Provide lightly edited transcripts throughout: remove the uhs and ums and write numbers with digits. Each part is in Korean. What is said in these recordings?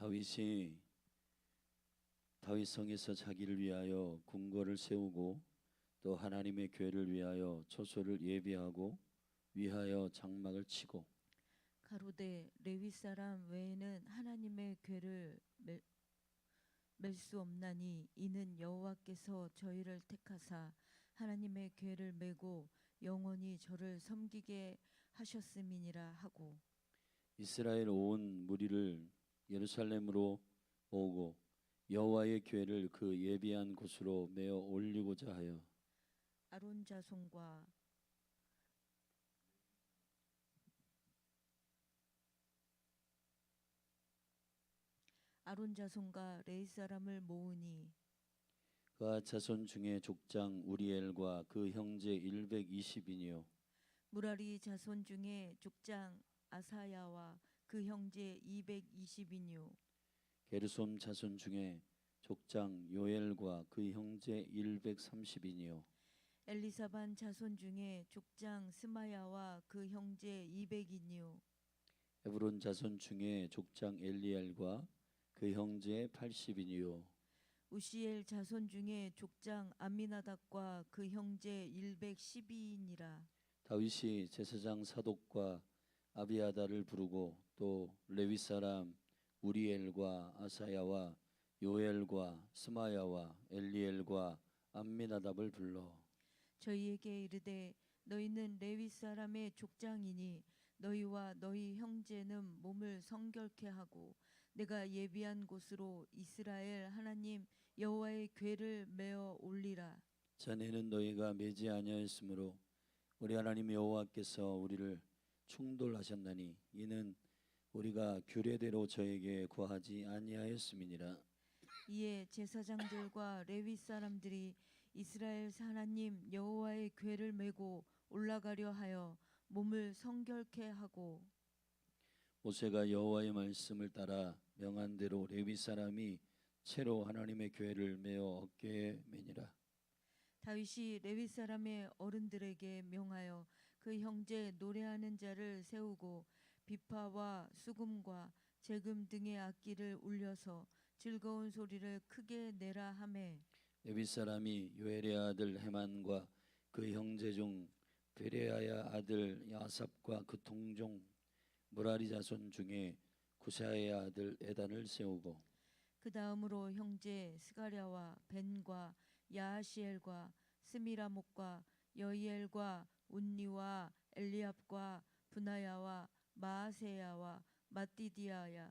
다윗이 다윗성에서 자기를 위하여 궁궐을 세우고 또 하나님의 교회를 위하여 초소를 예비하고 위하여 장막을 치고 가로되 레위 사람 외에는 하나님의 궤를 맬 수 없나니 이는 여호와께서 저희를 택하사 하나님의 궤를 메고 영원히 저를 섬기게 하셨음이니라 하고 이스라엘 온 무리를 예루살렘으로 모으고 여호와의 교회를 그 예비한 곳으로 메어 올리고자 하여 아론 자손과 레위 사람을 모으니 그가 자손 중에 족장 우리엘과 그 형제 120이니요 무라리 자손 중에 족장 아사야와 그 형제 220이뇨 게르솜 자손 중에 족장 요엘과 그 형제 130이니요 엘리사반 자손 중에 족장 스마야와 그 형제 200이니요 헤브론 자손 중에 족장 엘리엘과 그 형제 80이니요 우시엘 자손 중에 족장 암미나답과 그 형제 112이니라. 다윗이 제사장 사독과 아비아다를 부르고 또 레위 사람 우리엘과 아사야와 요엘과 스마야와 엘리엘과 암미나답을 불러 저희에게 이르되 너희는 레위 사람의 족장이니 너희와 너희 형제는 몸을 성결케 하고 내가 예비한 곳으로 이스라엘 하나님 여호와의 궤를 메어 올리라. 전에는 너희가 매지 아니하였으므로 우리 하나님 여호와께서 우리를 충돌하셨나니 이는 우리가 규례대로 저에게 구하지 아니하였음이니라. 이에 제사장들과 레위 사람들이 이스라엘 하나님 여호와의 궤를 메고 올라가려 하여 몸을 성결케 하고 모세가 여호와의 말씀을 따라 명한 대로 레위 사람이 채로 하나님의 궤를 메어 어깨에 매니라. 다윗이 레위 사람의 어른들에게 명하여 그 형제 노래하는 자를 세우고 비파와 수금과 재금 등의 악기를 울려서 즐거운 소리를 크게 내라 하매 레위 사람이 요엘의 아들 헤만과 그 형제 중 베레아야 아들 야삽과 그 동종 무라리 자손 중에 구사의 아들 에단을 세우고 그 다음으로 형제 스가랴와 벤과 야하시엘과 스미라목과 여이엘과 운니와 엘리압과 분하야와 마아세야와 마띠디아야와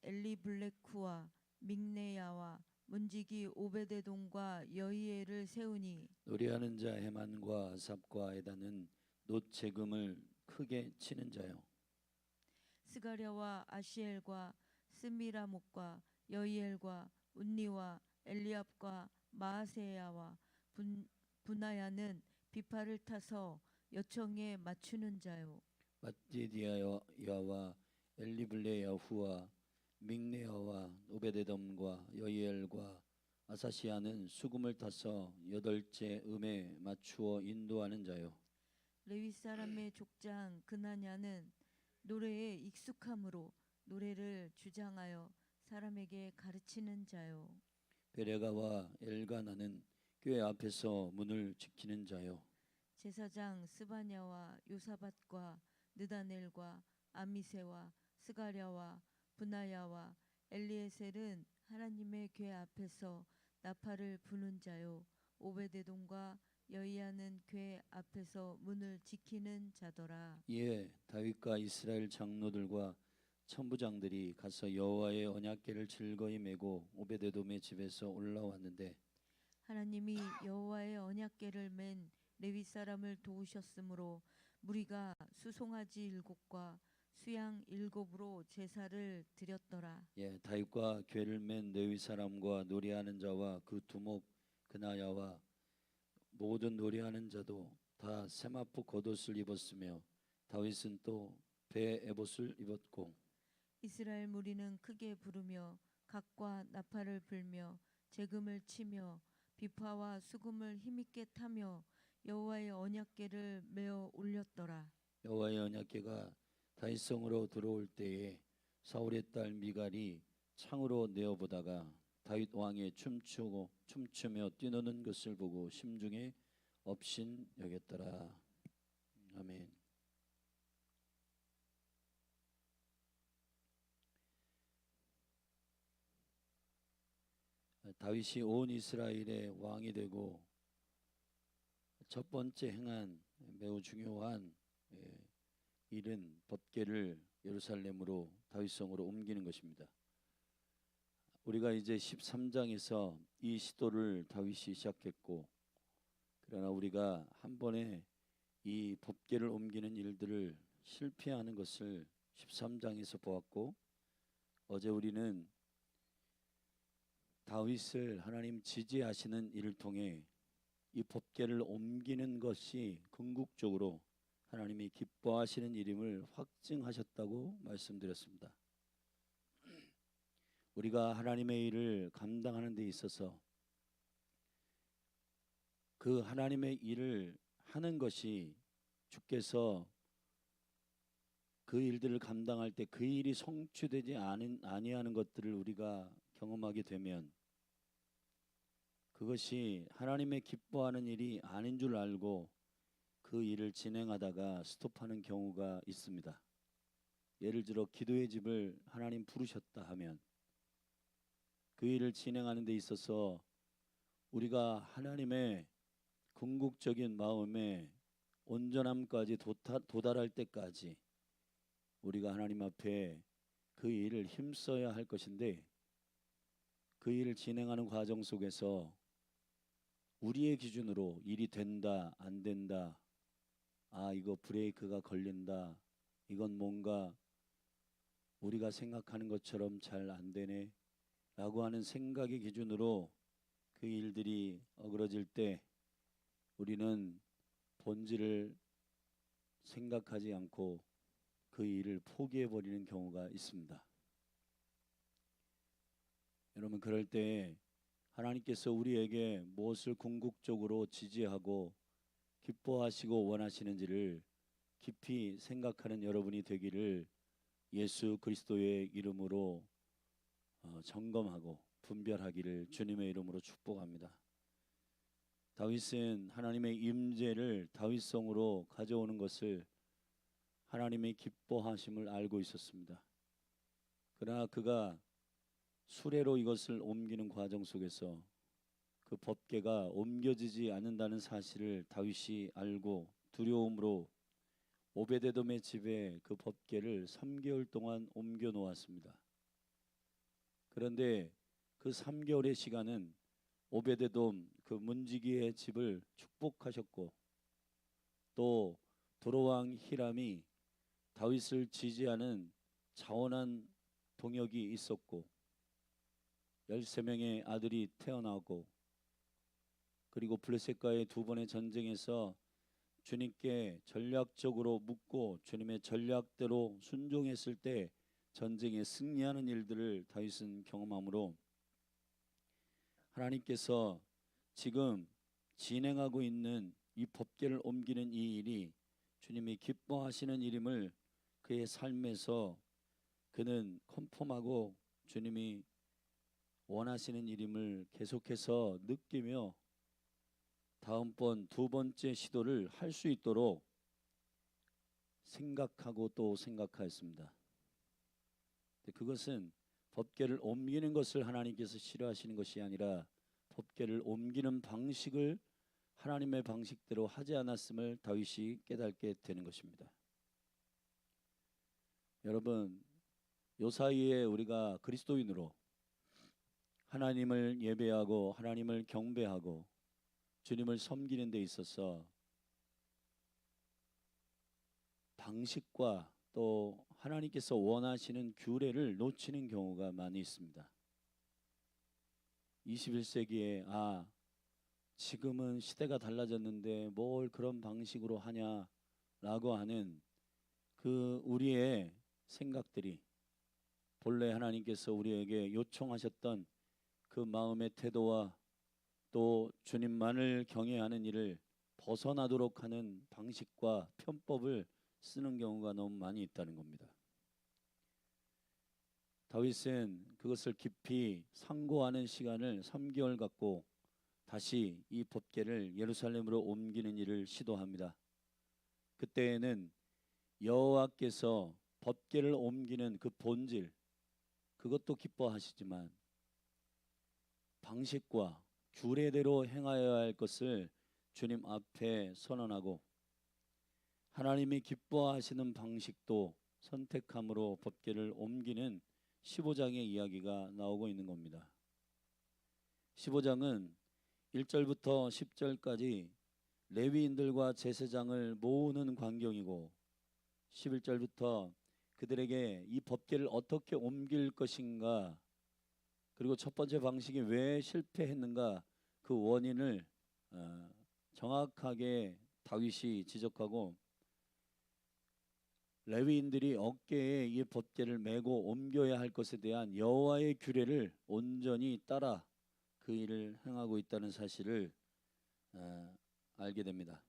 엘리블레쿠와 믹네야와 문지기 오베데돔과 여이엘을 세우니 노래하는 자 헤만과 아삽과 에단은 놋 재금을 크게 치는 자요. 스가랴와 아시엘과 스미라목과 여이엘과 운니와 엘리압과 마아세야와 분하야는 비파를 타서 여청에 맞추는 자요. 마띠디아야와 엘리블레야후와 믹네야와 오베데돔과 여이엘과 아사시아는 수금을 타서 8째 음에 맞추어 인도하는 자요. 레위 사람의 족장 그나냐는 노래에 익숙함으로 노래를 주장하여 사람에게 가르치는 자요. 베레가와 엘가나는 교회 앞에서 문을 지키는 자요. 제사장 스바냐와 요사밧과 느다넬과 아미세와 스가랴와 분하야와 엘리에셀은 하나님의 궤 앞에서 나팔을 부는 자요. 오베데돔과 여이야는 궤 앞에서 문을 지키는 자더라. 이에 다윗과 이스라엘 장로들과 천부장들이 가서 여호와의 언약궤를 즐거이 메고 오베데돔의 집에서 올라왔는데 하나님이 여호와의 언약궤를 맨 레위 사람을 도우셨으므로 무리가 수송아지 7과 수양 7으로 제사를 드렸더라. 다윗과 궤를 맨 레위 사람과 노래하는 자와 그 두목 그나야와 모든 노래하는 자도 다 세마포 겉옷을 입었으며 다윗은 또 배 에봇을 입었고 이스라엘 무리는 크게 부르며 각과 나팔을 불며 재금을 치며 비파와 수금을 힘있게 타며 여호와의 언약궤를 메어 올렸더라. 여호와의 언약궤가 다윗성으로 들어올 때에 사울의 딸 미갈이 창으로 내어보다가 다윗 왕의 춤추며 뛰노는 것을 보고 심중에 업신 여겼더라. 아멘. 다윗이 온 이스라엘의 왕이 되고 첫 번째 행한 매우 중요한 일은 법궤를 예루살렘으로 다윗성으로 옮기는 것입니다. 우리가 이제 13장에서 이 시도를 다윗이 시작했고, 그러나 우리가 한 번에 이 법궤를 옮기는 일들을 실패하는 것을 13장에서 보았고, 어제 우리는 다윗을 하나님 지지하시는 일을 통해 이 법궤를 옮기는 것이 궁극적으로 하나님이 기뻐하시는 일임을 확증하셨다고 말씀드렸습니다. 우리가 하나님의 일을 감당하는 데 있어서 그 하나님의 일을 하는 것이 주께서 그 일들을 감당할 때 그 일이 성취되지 아니하는 것들을 우리가 경험하게 되면 그것이 하나님의 기뻐하는 일이 아닌 줄 알고 그 일을 진행하다가 스톱하는 경우가 있습니다. 예를 들어 기도의 집을 하나님 부르셨다 하면 그 일을 진행하는 데 있어서 우리가 하나님의 궁극적인 마음에 온전함까지 도달할 때까지 우리가 하나님 앞에 그 일을 힘써야 할 것인데, 그 일을 진행하는 과정 속에서 우리의 기준으로 일이 된다 안 된다, 이거 브레이크가 걸린다, 이건 뭔가 우리가 생각하는 것처럼 잘 안 되네 라고 하는 생각의 기준으로 그 일들이 어그러질 때 우리는 본질을 생각하지 않고 그 일을 포기해 버리는 경우가 있습니다. 여러분, 그럴 때 하나님께서 우리에게 무엇을 궁극적으로 지지하고 기뻐하시고 원하시는지를 깊이 생각하는 여러분이 되기를 예수 그리스도의 이름으로 점검하고 분별하기를 주님의 이름으로 축복합니다. 다윗은 하나님의 임재를 다윗성으로 가져오는 것을 하나님의 기뻐하심을 알고 있었습니다. 그러나 그가 수레로 이것을 옮기는 과정 속에서 그 법궤가 옮겨지지 않는다는 사실을 다윗이 알고 두려움으로 오베데돔의 집에 그 법궤를 3개월 동안 옮겨 놓았습니다. 그런데 그 3개월의 시간은 오베데돔 그 문지기의 집을 축복하셨고, 또 도로왕 히람이 다윗을 지지하는 자원한 동역이 있었고 13명의 아들이 태어나고, 그리고 블레셋과의 두 번의 전쟁에서 주님께 전략적으로 묻고 주님의 전략대로 순종했을 때 전쟁에 승리하는 일들을 다윗은 경험하므로 하나님께서 지금 진행하고 있는 이 법궤를 옮기는 이 일이 주님이 기뻐하시는 일임을 그의 삶에서 그는 컨펌하고 주님이 원하시는 일임을 계속해서 느끼며 다음번 두 번째 시도를 할 수 있도록 생각하고 또 생각하였습니다. 그것은 법궤를 옮기는 것을 하나님께서 싫어하시는 것이 아니라 법궤를 옮기는 방식을 하나님의 방식대로 하지 않았음을 다윗이 깨닫게 되는 것입니다. 여러분, 요 사이에 우리가 그리스도인으로 하나님을 예배하고 하나님을 경배하고 주님을 섬기는 데 있어서 방식과 또 하나님께서 원하시는 규례를 놓치는 경우가 많이 있습니다. 21세기에 지금은 시대가 달라졌는데 뭘 그런 방식으로 하냐라고 하는 그 우리의 생각들이 본래 하나님께서 우리에게 요청하셨던 그 마음의 태도와 또 주님만을 경외하는 일을 벗어나도록 하는 방식과 편법을 쓰는 경우가 너무 많이 있다는 겁니다. 다윗은 그것을 깊이 상고하는 시간을 3개월 갖고 다시 이 법궤를 예루살렘으로 옮기는 일을 시도합니다. 그때에는 여호와께서 법궤를 옮기는 그 본질, 그것도 기뻐하시지만 방식과 규례대로 행하여야 할 것을 주님 앞에 선언하고 하나님이 기뻐하시는 방식도 선택함으로 법궤를 옮기는 15장의 이야기가 나오고 있는 겁니다. 15장은 1절부터 10절까지 레위인들과 제사장을 모으는 광경이고 11절부터 그들에게 이 법궤를 어떻게 옮길 것인가, 그리고 첫 번째 방식이 왜 실패했는가, 그 원인을 정확하게 다윗이 지적하고 레위인들이 어깨에 이 법궤를 메고 옮겨야 할 것에 대한 여호와의 규례를 온전히 따라 그 일을 행하고 있다는 사실을 알게 됩니다.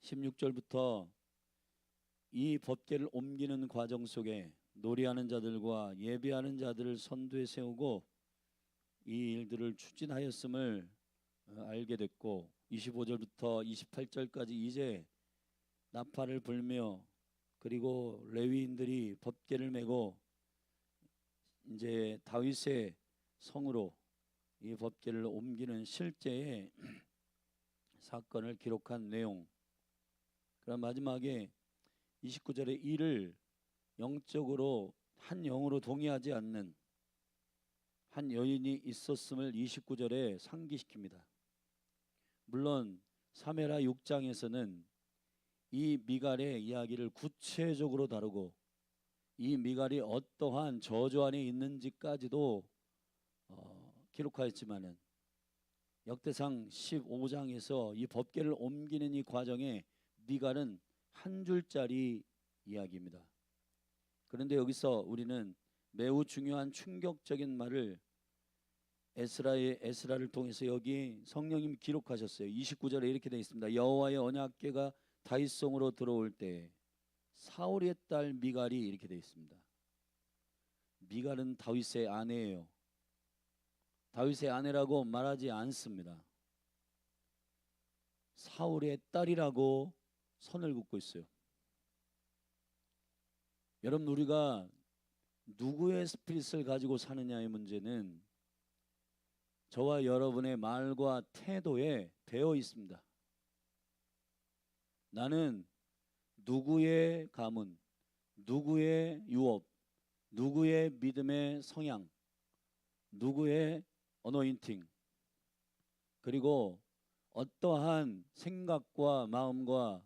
16절부터 이 법궤를 옮기는 과정 속에 노래하는 자들과 예배하는 자들을 선두에 세우고 이 일들을 추진하였음을 알게 됐고 25절부터 28절까지 이제 나팔을 불며 그리고 레위인들이 법궤를 메고 이제 다윗의 성으로 이 법궤를 옮기는 실제의 사건을 기록한 내용. 그럼 마지막에 29절에 이를 영적으로 한 영으로 동의하지 않는 한 여인이 있었음을 29절에 상기시킵니다. 물론 사메라 6장에서는 이 미갈의 이야기를 구체적으로 다루고 이 미갈이 어떠한 저주 안에 있는지까지도 기록하였지만은 역대상 15장에서 이 법궤를 옮기는 이 과정에 미갈은 한 줄짜리 이야기입니다. 그런데 여기서 우리는 매우 중요한 충격적인 말을 에스라를 통해서 여기 성령님이 기록하셨어요. 29절에 이렇게 되어 있습니다. 여호와의 언약궤가 다윗성으로 들어올 때 사울의 딸 미갈이, 이렇게 되어 있습니다. 미갈은 다윗의 아내예요. 다윗의 아내라고 말하지 않습니다. 사울의 딸이라고 선을 긋고 있어요. 여러분, 우리가 누구의 스피릿을 가지고 사느냐의 문제는 저와 여러분의 말과 태도에 배어 있습니다. 나는 누구의 가문, 누구의 유업, 누구의 믿음의 성향, 누구의 어노인팅, 그리고 어떠한 생각과 마음과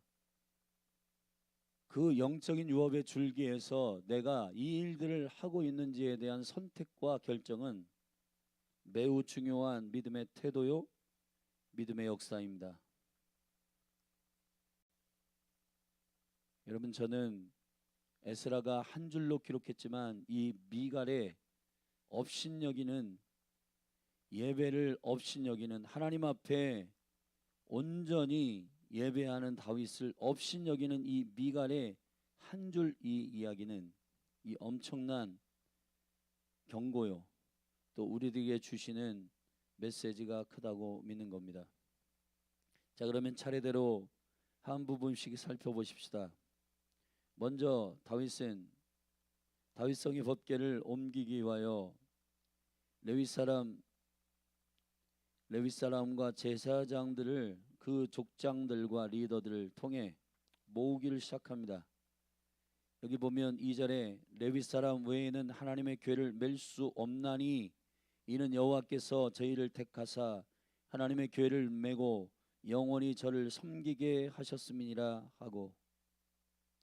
그 영적인 유업의 줄기에서 내가 이 일들을 하고 있는지에 대한 선택과 결정은 매우 중요한 믿음의 태도요, 믿음의 역사입니다. 여러분, 저는 에스라가 한 줄로 기록했지만 이 미갈의 업신여기는, 예배를 업신여기는, 하나님 앞에 온전히 예배하는 다윗을 업신여기는 이 미갈의 한 줄 이 이야기는 이 엄청난 경고요, 또 우리들에게 주시는 메시지가 크다고 믿는 겁니다. 자, 그러면 차례대로 한 부분씩 살펴보십시다. 먼저 다윗은 다윗성의 법궤를 옮기기 위하여 레위 사람과 제사장들을, 그 족장들과 리더들을 통해 모으기를 시작합니다. 여기 보면 2절에 레위 사람 외에는 하나님의 궤를 맬 수 없나니 이는 여호와께서 저희를 택하사 하나님의 궤를 메고 영원히 저를 섬기게 하셨음이니라 하고.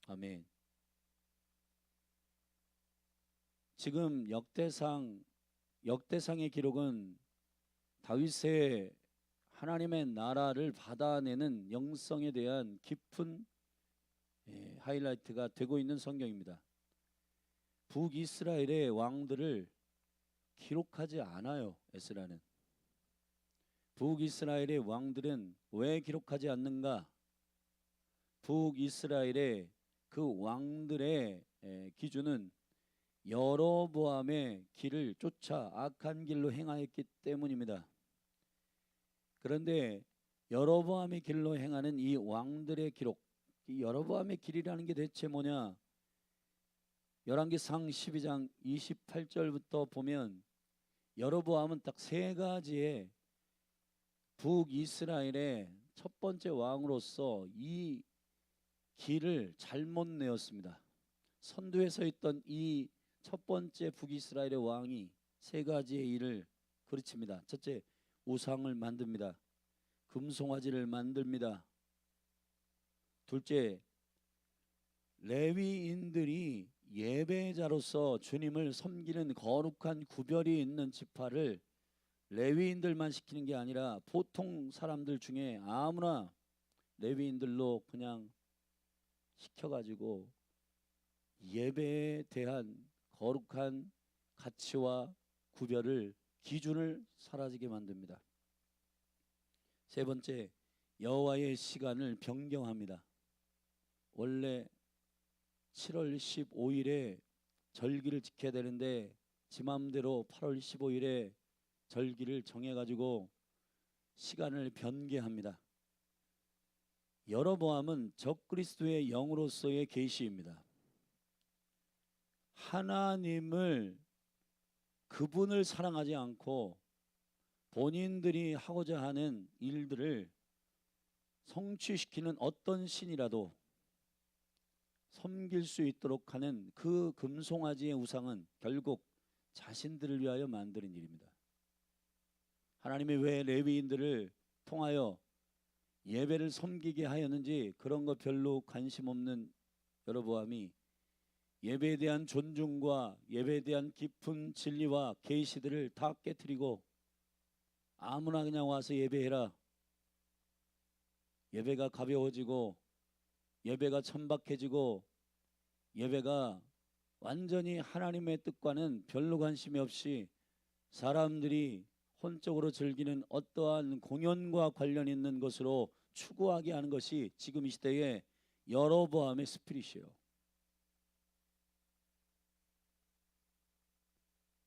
아멘. 지금 역대상의 기록은 다윗의 하나님의 나라를 받아내는 영성에 대한 깊은 하이라이트가 되고 있는 성경입니다. 북이스라엘의 왕들을 기록하지 않아요, 에스라는. 북이스라엘의 왕들은 왜 기록하지 않는가? 북이스라엘의 그 왕들의 기준은 여로보암의 길을 쫓아 악한 길로 행하였기 때문입니다. 그런데 여로보암의 길로 행하는 이 왕들의 기록, 이 여로보암의 길이라는 게 대체 뭐냐? 열왕기상 12장 28절부터 보면 여로보암은 딱 세 가지의 북이스라엘의 첫 번째 왕으로서 이 길을 잘못 내었습니다. 선두에 서 있던 이 첫 번째 북이스라엘의 왕이 세 가지의 일을 그르칩니다. 첫째, 우상을 만듭니다. 금송아지를 만듭니다. 둘째, 레위인들이 예배자로서 주님을 섬기는 거룩한 구별이 있는 지파를 레위인들만 시키는 게 아니라 보통 사람들 중에 아무나 레위인들로 그냥 시켜가지고 예배에 대한 거룩한 가치와 구별을 기준을 사라지게 만듭니다. 세 번째, 여호와의 시간을 변경합니다. 원래 7월 15일에 절기를 지켜야 되는데 지 맘대로 8월 15일에 절기를 정해가지고 시간을 변개합니다. 여로보암은 적그리스도의 영으로서의 계시입니다. 하나님을, 그분을 사랑하지 않고 본인들이 하고자 하는 일들을 성취시키는 어떤 신이라도 섬길 수 있도록 하는 그 금송아지의 우상은 결국 자신들을 위하여 만드는 일입니다. 하나님이 왜 레위인들을 통하여 예배를 섬기게 하였는지 그런 거 별로 관심 없는 여로보암이 예배에 대한 존중과 예배에 대한 깊은 진리와 계시들을 다 깨트리고 아무나 그냥 와서 예배해라. 예배가 가벼워지고 예배가 천박해지고 예배가 완전히 하나님의 뜻과는 별로 관심이 없이 사람들이 혼적으로 즐기는 어떠한 공연과 관련 있는 것으로 추구하게 하는 것이 지금 이 시대의 여로보암의 스피릿이에요.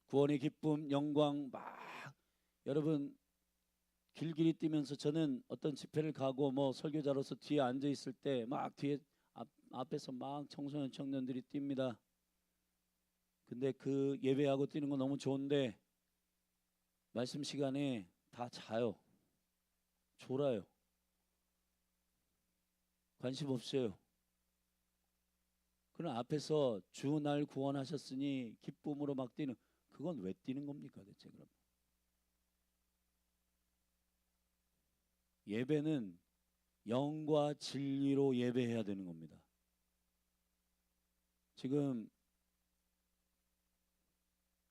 구원의 기쁨, 영광 막 여러분 길길이 뛰면서 저는 어떤 집회를 가고 뭐 설교자로서 뒤에 앉아 있을 때 막 뒤에 앞에서 막 청소년 청년들이 뜁니다. 근데 그 예배하고 뛰는 거 너무 좋은데 말씀 시간에 다 자요. 졸아요. 관심 없어요. 그럼 앞에서 주 날 구원하셨으니 기쁨으로 막 뛰는, 그건 왜 뛰는 겁니까 대체? 그럼 예배는 영과 진리로 예배해야 되는 겁니다. 지금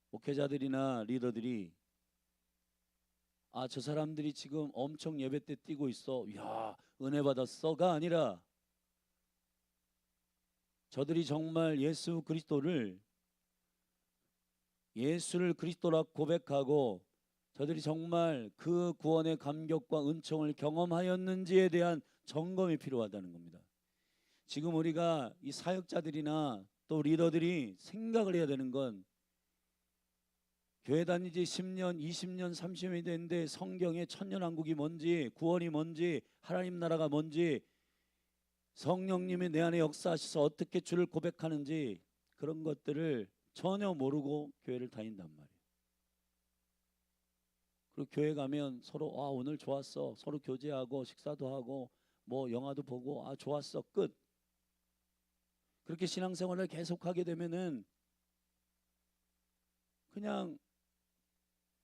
목회자들이나 리더들이 저 사람들이 지금 엄청 예배 때 뛰고 있어, 야 은혜 받았어가 아니라 저들이 정말 예수를 그리스도라 고백하고 저들이 정말 그 구원의 감격과 은총을 경험하였는지에 대한 점검이 필요하다는 겁니다. 지금 우리가 이 사역자들이나 또 리더들이 생각을 해야 되는 건 교회 다닌 지 10년, 20년, 30년이 됐는데 성경의 천년왕국이 뭔지, 구원이 뭔지, 하나님 나라가 뭔지, 성령님이 내 안에 역사하셔서 어떻게 주를 고백하는지 그런 것들을 전혀 모르고 교회를 다닌단 말이에요. 그리고 교회 가면 서로 오늘 좋았어, 서로 교제하고 식사도 하고 뭐 영화도 보고 좋았어, 끝. 그렇게 신앙생활을 계속하게 되면은 그냥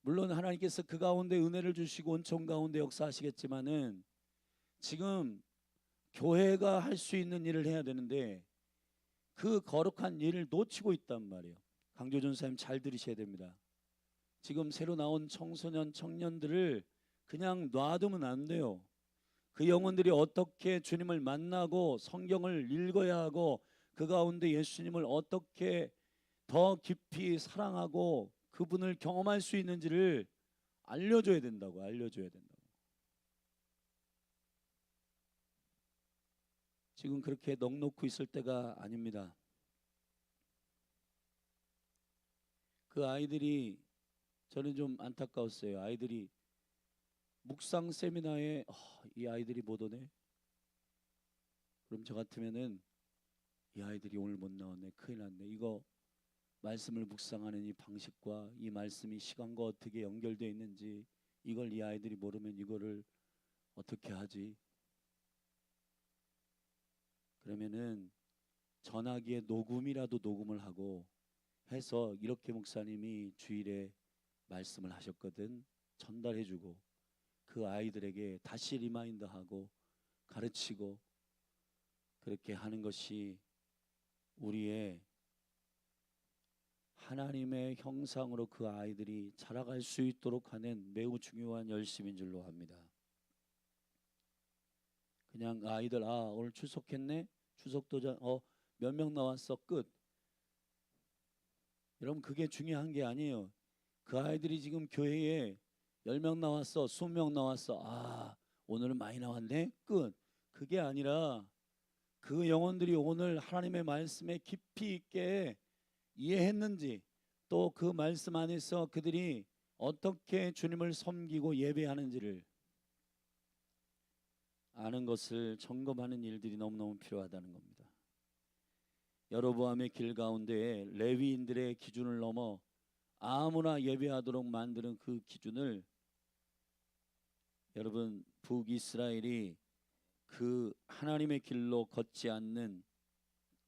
물론 하나님께서 그 가운데 은혜를 주시고 은총 가운데 역사하시겠지만은 지금 교회가 할 수 있는 일을 해야 되는데 그 거룩한 일을 놓치고 있단 말이에요. 강조준 선생님 잘 들으셔야 됩니다. 지금 새로 나온 청소년 청년들을 그냥 놔두면 안 돼요. 그 영혼들이 어떻게 주님을 만나고 성경을 읽어야 하고 그 가운데 예수님을 어떻게 더 깊이 사랑하고 그분을 경험할 수 있는지를 알려줘야 된다고. 지금 그렇게 넋놓고 있을 때가 아닙니다. 그 아이들이 저는 좀 안타까웠어요. 아이들이 묵상 세미나에 이 아이들이 못 오네. 그럼 저 같으면은 이 아이들이 오늘 못 나왔네. 큰일 났네. 이거 말씀을 묵상하는 이 방식과 이 말씀이 시간과 어떻게 연결되어 있는지 이걸 이 아이들이 모르면 이거를 어떻게 하지? 그러면은 전화기에 녹음이라도 녹음을 하고 해서 이렇게 목사님이 주일에 말씀을 하셨거든. 전달해주고 그 아이들에게 다시 리마인드하고 가르치고 그렇게 하는 것이 우리의 하나님의 형상으로 그 아이들이 자라갈 수 있도록 하는 매우 중요한 열심인 줄로 합니다. 그냥 아이들 오늘 추석했네? 추석도장 몇 명 나왔어? 끝. 여러분 그게 중요한 게 아니에요. 그 아이들이 지금 교회에 10명 나왔어, 20명 나왔어. 오늘은 많이 나왔네? 끝. 그게 아니라 그 영혼들이 오늘 하나님의 말씀에 깊이 있게 이해했는지 또 그 말씀 안에서 그들이 어떻게 주님을 섬기고 예배하는지를 아는 것을 점검하는 일들이 너무너무 필요하다는 겁니다. 여로보암의 길 가운데 레위인들의 기준을 넘어 아무나 예배하도록 만드는 그 기준을 여러분 북이스라엘이 그 하나님의 길로 걷지 않는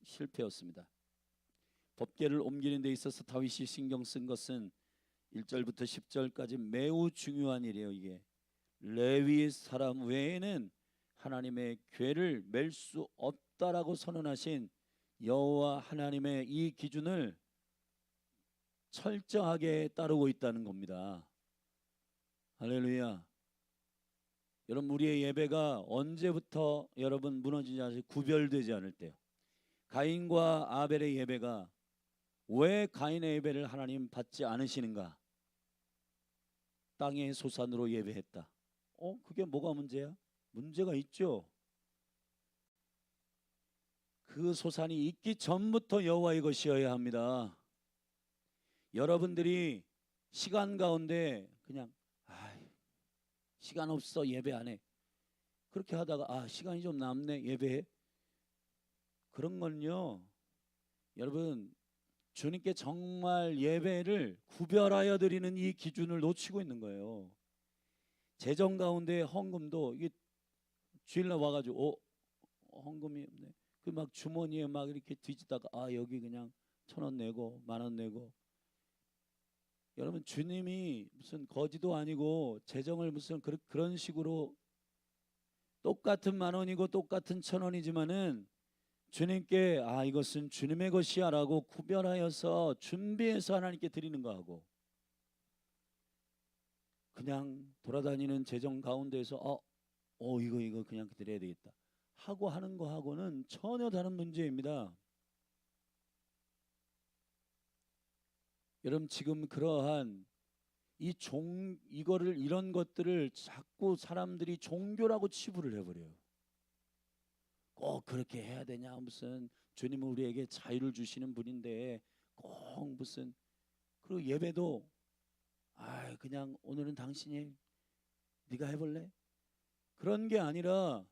실패였습니다. 법궤를 옮기는 데 있어서 다윗이 신경 쓴 것은 1절부터 10절까지 매우 중요한 일이에요. 이게 레위 사람 외에는 하나님의 궤를 맬 수 없다라고 선언하신 여호와 하나님의 이 기준을 철저하게 따르고 있다는 겁니다. 할렐루야. 여러분 우리의 예배가 언제부터 여러분 무너지지 않을 구별되지 않을 때요. 가인과 아벨의 예배가 왜 가인의 예배를 하나님 받지 않으시는가? 땅의 소산으로 예배했다. 그게 뭐가 문제야? 문제가 있죠. 그 소산이 있기 전부터 여호와의 것이어야 합니다. 여러분들이 시간 가운데 그냥 시간 없어 예배 안 해. 그렇게 하다가 시간이 좀 남네 예배해. 그런 건요. 여러분 주님께 정말 예배를 구별하여 드리는 이 기준을 놓치고 있는 거예요. 재정 가운데 헌금도 이게 주일날 와가지고 헌금이 없네. 그 막 주머니에 막 이렇게 뒤지다가 여기 그냥 1,000원 내고 10,000원 내고. 여러분 주님이 무슨 거지도 아니고 재정을 무슨 그런 식으로 똑같은 10,000원이고 똑같은 1,000원이지만은 주님께 이것은 주님의 것이야 라고 구별하여서 준비해서 하나님께 드리는 거하고 그냥 돌아다니는 재정 가운데에서 이거 그냥 드려야 되겠다 하고 하는 거하고는 전혀 다른 문제입니다. 여러분 지금 그러한 이런 것들을 자꾸 사람들이 종교라고 치부를 해버려요. 꼭 그렇게 해야 되냐? 무슨 주님은 우리에게 자유를 주시는 분인데 꼭 무슨 그리고 예배도 그냥 오늘은 당신이 네가 해볼래? 그런 게 아니라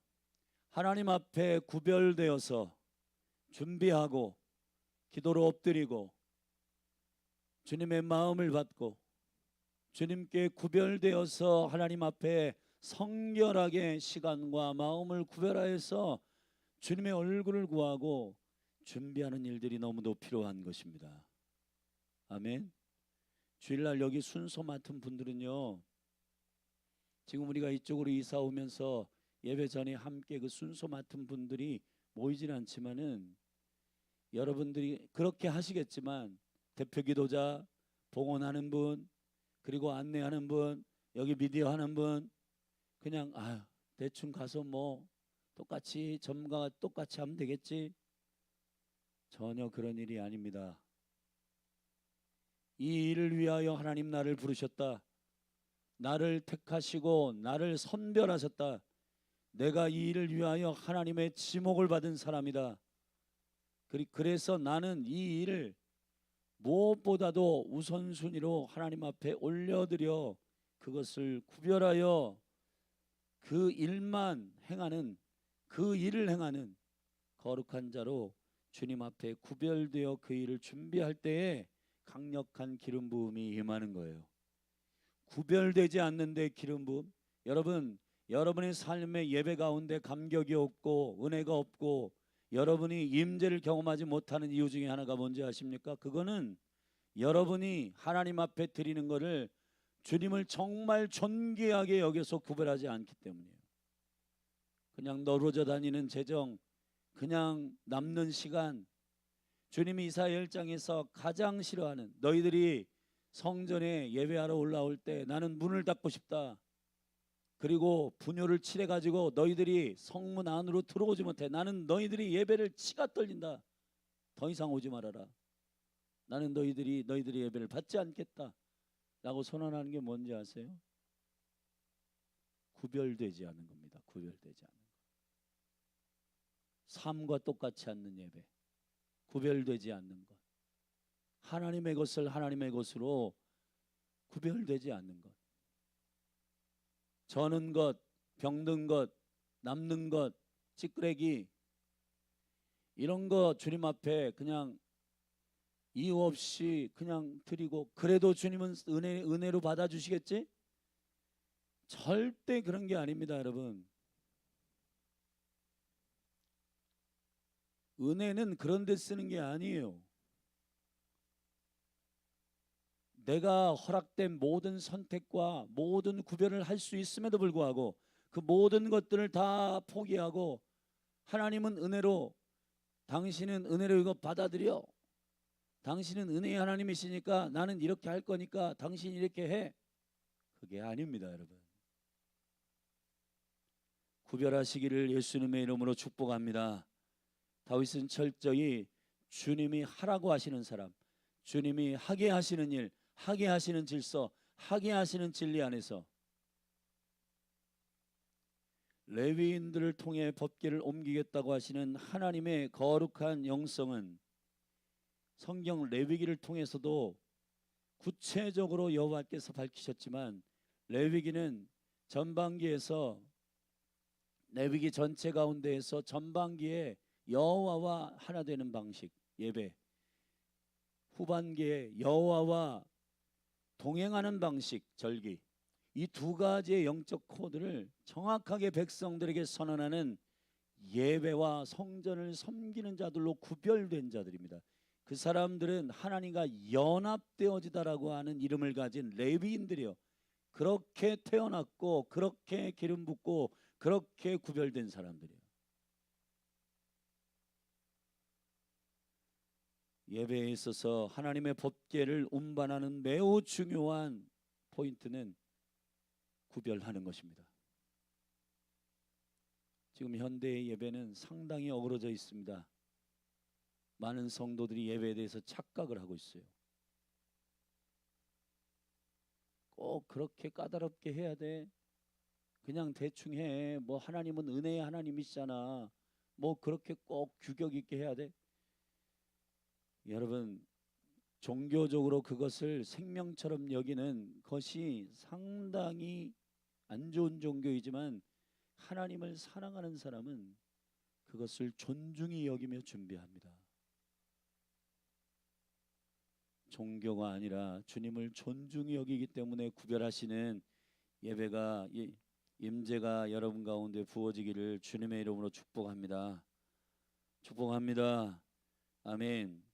하나님 앞에 구별되어서 준비하고 기도로 엎드리고 주님의 마음을 받고 주님께 구별되어서 하나님 앞에 성결하게 시간과 마음을 구별하여서 주님의 얼굴을 구하고 준비하는 일들이 너무도 필요한 것입니다. 아멘. 주일날 여기 순서 맡은 분들은요, 지금 우리가 이쪽으로 이사 오면서 예배 전에 함께 그 순서 맡은 분들이 모이진 않지만은 여러분들이 그렇게 하시겠지만 대표 기도자, 봉헌하는 분, 그리고 안내하는 분, 여기 미디어 하는 분, 그냥 대충 가서 뭐 똑같이 점과 똑같이 하면 되겠지. 전혀 그런 일이 아닙니다. 이 일을 위하여 하나님 나를 부르셨다. 나를 택하시고 나를 선별하셨다. 내가 이 일을 위하여 하나님의 지목을 받은 사람이다. 그래서 나는 이 일을 무엇보다도 우선순위로 하나님 앞에 올려드려 그것을 구별하여 그 일만 행하는, 그 일을 행하는 거룩한 자로 주님 앞에 구별되어 그 일을 준비할 때에 강력한 기름 부음이 임하는 거예요. 구별되지 않는데 기름 부음, 여러분, 여러분의 삶의 예배 가운데 감격이 없고 은혜가 없고 여러분이 임재를 경험하지 못하는 이유 중에 하나가 뭔지 아십니까? 그거는 여러분이 하나님 앞에 드리는 것을 주님을 정말 존귀하게 여겨서 구별하지 않기 때문이에요. 그냥 너로져 다니는 재정, 그냥 남는 시간, 주님이 이사야 1장에서 가장 싫어하는, 너희들이 성전에 예배하러 올라올 때 나는 문을 닫고 싶다, 그리고 분뇨를 칠해 가지고 너희들이 성문 안으로 들어오지 못해, 나는 너희들이 예배를 치가 떨린다, 더 이상 오지 말아라, 나는 너희들의 예배를 받지 않겠다 라고 선언하는 게 뭔지 아세요? 구별되지 않은 겁니다. 구별되지 않은 것. 삶과 똑같이 않는 예배, 구별되지 않는 것, 하나님의 것을 하나님의 것으로 구별되지 않는 것, 저는 것, 병든 것, 남는 것, 찌끄레기, 이런 거 주님 앞에 그냥 이유 없이 그냥 드리고, 그래도 주님은 은혜로 받아주시겠지? 절대 그런 게 아닙니다, 여러분. 은혜는 그런 데 쓰는 게 아니에요. 내가 허락된 모든 선택과 모든 구별을 할 수 있음에도 불구하고 그 모든 것들을 다 포기하고, 하나님은 은혜로, 당신은 은혜로 이거 받아들여, 당신은 은혜의 하나님이시니까 나는 이렇게 할 거니까 당신이 이렇게 해, 그게 아닙니다, 여러분. 구별하시기를 예수님의 이름으로 축복합니다. 다윗은 철저히 주님이 하라고 하시는 사람, 주님이 하게 하시는 일, 하게 하시는 질서, 하게 하시는 진리 안에서 레위인들을 통해 법궤를 옮기겠다고 하시는 하나님의 거룩한 영성은 성경 레위기를 통해서도 구체적으로 여호와께서 밝히셨지만, 레위기는 전반기에서, 레위기 전체 가운데에서 전반기에 여호와와 하나 되는 방식 예배, 후반기에 여호와와 동행하는 방식 절기, 이 두 가지의 영적 코드를 정확하게 백성들에게 선언하는 예배와 성전을 섬기는 자들로 구별된 자들입니다. 그 사람들은 하나님과 연합되어지다라고 하는 이름을 가진 레위인들이요, 그렇게 태어났고 그렇게 기름 붓고 그렇게 구별된 사람들이에요. 예배에 있어서 하나님의 법궤를 운반하는 매우 중요한 포인트는 구별하는 것입니다. 지금 현대의 예배는 상당히 어그러져 있습니다. 많은 성도들이 예배에 대해서 착각을 하고 있어요. 꼭 그렇게 까다롭게 해야 돼? 그냥 대충 해. 뭐 하나님은 은혜의 하나님이시잖아. 뭐 그렇게 꼭 규격 있게 해야 돼? 여러분, 종교적으로 그것을 생명처럼 여기는 것이 상당히 안 좋은 종교이지만, 하나님을 사랑하는 사람은 그것을 존중히 여기며 준비합니다. 종교가 아니라 주님을 존중히 여기기 때문에 구별하시는 예배가, 임재가 여러분 가운데 부어지기를 주님의 이름으로 축복합니다. 축복합니다. 아멘.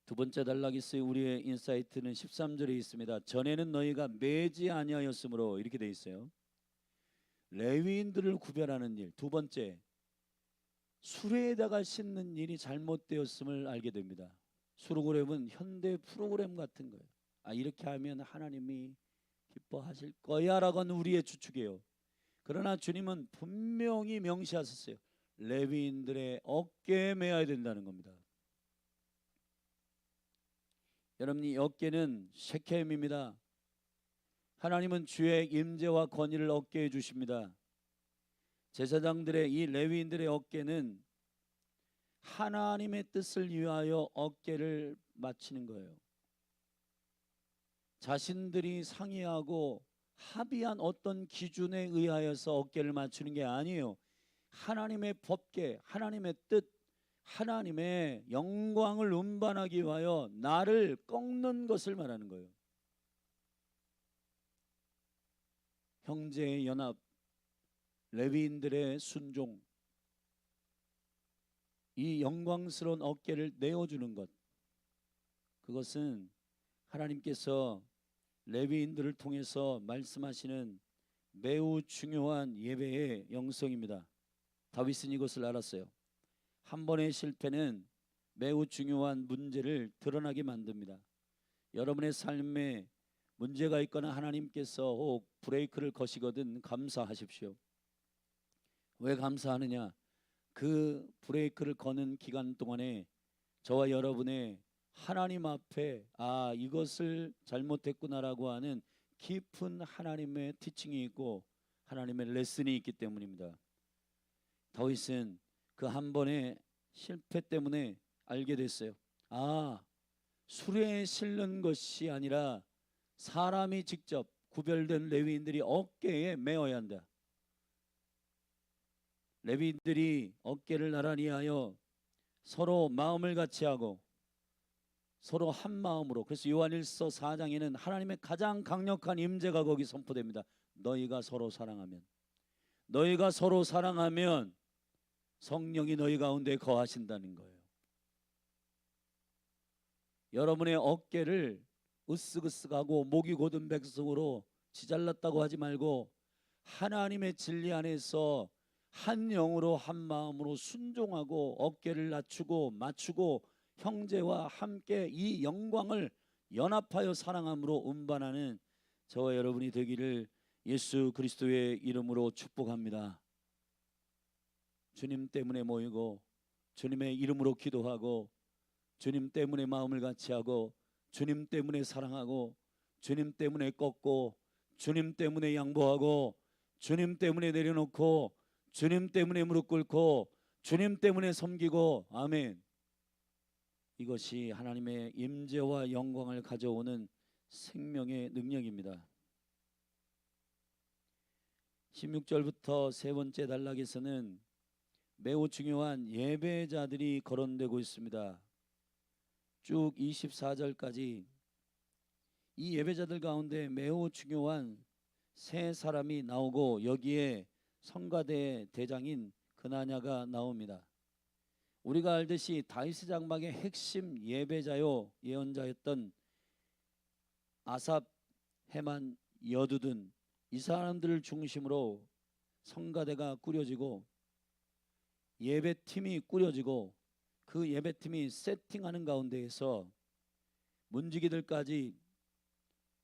두 번째 단락이 우리의 인사이트는 13절에 있습니다. 전에는 너희가 매지 아니하였으므로, 이렇게 돼 있어요. 레위인들을 구별하는 일. 두 번째, 수레에다가 싣는 일이 잘못되었음을 알게 됩니다. 프로그램은 현대 프로그램 같은 거예요. 이렇게 하면 하나님이 기뻐하실 거야 라고는 우리의 추측이에요. 그러나 주님은 분명히 명시하셨어요. 레위인들의 어깨에 매어야 된다는 겁니다. 여러분, 이 어깨는 셰켐입니다. 하나님은 주의 임재와 권위를 어깨에 주십니다. 제사장들의, 이 레위인들의 어깨는 하나님의 뜻을 위하여 어깨를 맞추는 거예요. 자신들이 상의하고 합의한 어떤 기준에 의하여서 어깨를 맞추는 게 아니에요. 하나님의 법계, 하나님의 뜻, 하나님의 영광을 운반하기 위하여 나를 꺾는 것을 말하는 거예요. 형제의 연합, 레위인들의 순종, 이 영광스러운 어깨를 내어주는 것, 그것은 하나님께서 레위인들을 통해서 말씀하시는 매우 중요한 예배의 영성입니다. 다윗은 이것을 알았어요. 한 번의 실패는 매우 중요한 문제를 드러나게 만듭니다. 여러분의 삶에 문제가 있거나 하나님께서 혹 브레이크를 거시거든 감사하십시오. 왜 감사하느냐? 그 브레이크를 거는 기간 동안에 저와 여러분의 하나님 앞에 이것을 잘못했구나라고 하는 깊은 하나님의 티칭이 있고 하나님의 레슨이 있기 때문입니다. 다윗은 그 한 번의 실패 때문에 알게 됐어요. 수레에 실는 것이 아니라 사람이 직접 구별된 레위인들이 어깨에 메어야 한다. 레위인들이 어깨를 나란히 하여 서로 마음을 같이 하고 서로 한 마음으로, 그래서 요한일서 4장에는 하나님의 가장 강력한 임재가 거기 선포됩니다. 너희가 서로 사랑하면 성령이 너희 가운데 거하신다는 거예요. 여러분의 어깨를 으쓱으쓱하고 목이 곧은 백성으로 지잘났다고 하지 말고 하나님의 진리 안에서 한 영으로 한 마음으로 순종하고 어깨를 낮추고 맞추고 형제와 함께 이 영광을 연합하여 사랑함으로 운반하는 저와 여러분이 되기를 예수 그리스도의 이름으로 축복합니다. 주님 때문에 모이고 주님의 이름으로 기도하고 주님 때문에 마음을 같이하고 주님 때문에 사랑하고 주님 때문에 꺾고 주님 때문에 양보하고 주님 때문에 내려놓고 주님 때문에 무릎 꿇고 주님 때문에 섬기고, 아멘. 이것이 하나님의 임재와 영광을 가져오는 생명의 능력입니다. 16절부터 세 번째 단락에서는 매우 중요한 예배자들이 거론되고 있습니다. 쭉 24절까지 이 예배자들 가운데 매우 중요한 세 사람이 나오고 여기에 성가대 대장인 그나냐가 나옵니다. 우리가 알듯이 다윗 장막의 핵심 예배자요 예언자였던 아삽, 헤만, 여두둔, 이 사람들을 중심으로 성가대가 꾸려지고 예배팀이 꾸려지고 그 예배팀이 세팅하는 가운데에서 문지기들까지,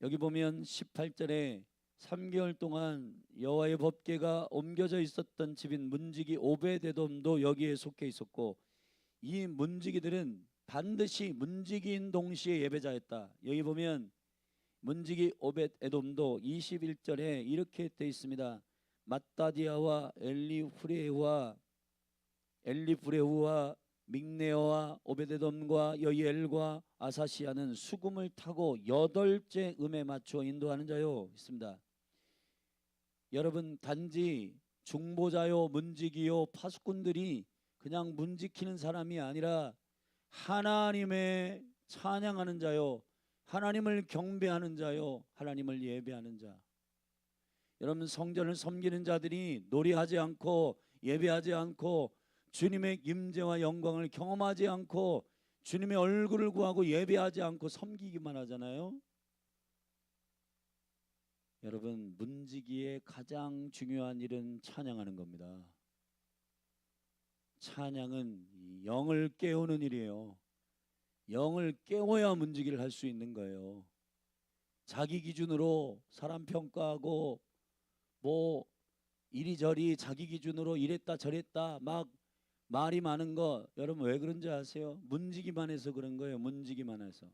여기 보면 18절에 3개월 동안 여호와의 법궤가 옮겨져 있었던 집인 문지기 오벳에돔도 여기에 속해 있었고, 이 문지기들은 반드시 문지기인 동시에 예배자였다. 여기 보면 문지기 오벳에돔도 21절에 이렇게 되어 있습니다. 마따디아와 엘리브레우와 믹네어와 오베데돔과 여이엘과 아사시아는 수금을 타고 8째 음에 맞춰 인도하는 자요 있습니다. 여러분, 단지 중보자요 문지기요 파수꾼들이 그냥 문지키는 사람이 아니라 하나님의 찬양하는 자요, 하나님을 경배하는 자요, 하나님을 예배하는 자. 여러분, 성전을 섬기는 자들이 노래하지 않고 예배하지 않고 주님의 임재와 영광을 경험하지 않고 주님의 얼굴을 구하고 예배하지 않고 섬기기만 하잖아요. 여러분, 문지기의 가장 중요한 일은 찬양하는 겁니다. 찬양은 영을 깨우는 일이에요. 영을 깨워야 문지기를 할 수 있는 거예요. 자기 기준으로 사람 평가하고 뭐 이리저리 자기 기준으로 이랬다 저랬다 막 말이 많은 거, 여러분 왜 그런지 아세요? 문지기만 해서 그런 거예요. 문지기만 해서.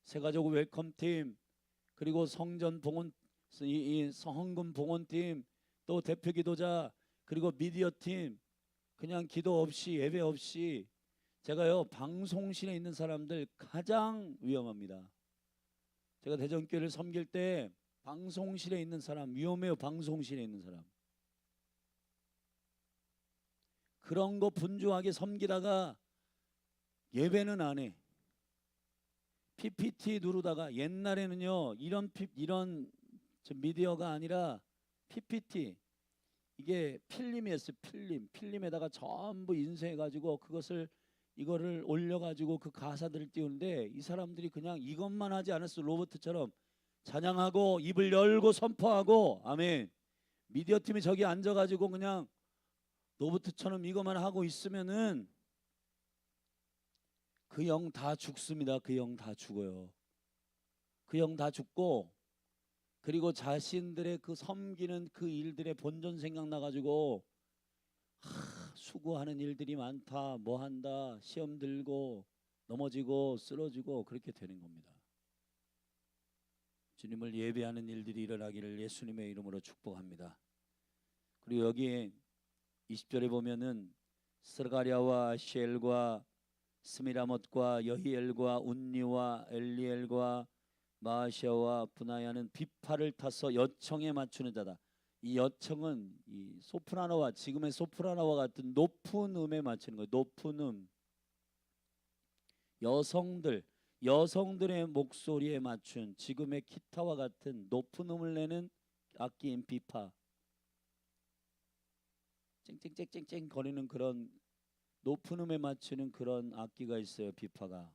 새가족 웰컴팀, 그리고 성전 봉헌, 이 성금 봉헌팀, 또 대표 기도자, 그리고 미디어팀, 그냥 기도 없이 예배 없이 제가요 방송실에 있는 사람들 가장 위험합니다. 제가 대전교회를 섬길 때 방송실에 있는 사람 위험해요. 방송실에 있는 사람. 그런 거 분주하게 섬기다가 예배는 안 해. PPT 누르다가 옛날에는요 이런 미디어가 아니라 PPT 이게 필름이었어요. 필름에다가 전부 인쇄해가지고 이거를 올려가지고 그 가사들을 띄우는데 이 사람들이 그냥 이것만 하지 않았어. 로봇처럼 찬양하고 입을 열고 선포하고 아멘. 미디어 팀이 저기 앉아가지고 그냥 로봇처럼 이것만 하고 있으면은 그 영 다 죽습니다. 그 영 다 죽어요. 그 영 다 죽고 그리고 자신들의 그 섬기는 그 일들의 본전 생각나가지고 수고하는 일들이 많다, 뭐 한다, 시험 들고 넘어지고 쓰러지고 그렇게 되는 겁니다. 주님을 예배하는 일들이 일어나기를 예수님의 이름으로 축복합니다. 그리고 여기 20절에 보면은 스가랴와 시엘과 스미라못과 여히엘과 운니와 엘리엘과 마아시아와 분하야는 비파를 타서 여청에 맞추는 자다. 이 여청은 이 소프라노와 지금의 소프라노와 같은 높은 음에 맞추는 거예요. 높은 음. 여성들의 목소리에 맞춘 지금의 기타와 같은 높은 음을 내는 악기인 비파. 쨍쨍쨍쨍쨍 거리는 그런 높은 음에 맞추는 그런 악기가 있어요. 비파가.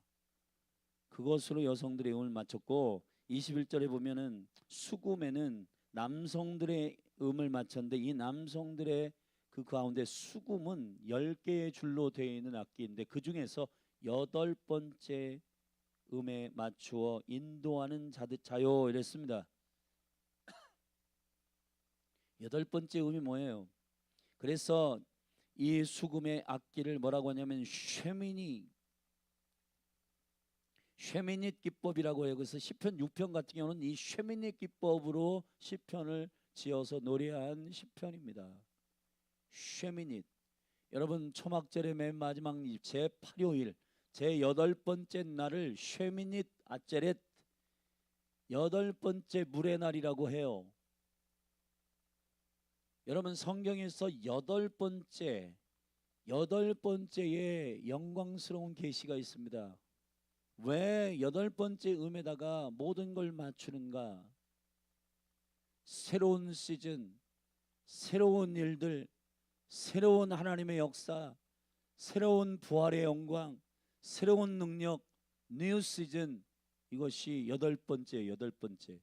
그것으로 여성들의 음을 맞췄고 21절에 보면은 수금에는 남성들의 음을 맞췄는데 이 남성들의 그 가운데 수금은 10개의 줄로 되어 있는 악기인데 그 중에서 8번째 음에 맞추어 인도하는 자요 이랬습니다. 8번째 음이 뭐예요? 그래서 이 수금의 악기를 뭐라고 하냐면 쉐미닛 기법이라고 해요. 그래서 시편 6편 같은 경우는 이 쉐미닛 기법으로 시편을 지어서 노래한 시편입니다. 쉐미닛. 여러분 초막절의 맨 마지막 제8요일 제8번째 날을 쉐미닛 아제렛 8번째 물의 날이라고 해요. 여러분 성경에서 8번째의 영광스러운 계시가 있습니다. 왜 8번째 음에다가 모든 걸 맞추는가? 새로운 시즌, 새로운 일들, 새로운 하나님의 역사, 새로운 부활의 영광, 새로운 능력, 뉴 시즌. 이것이 8번째.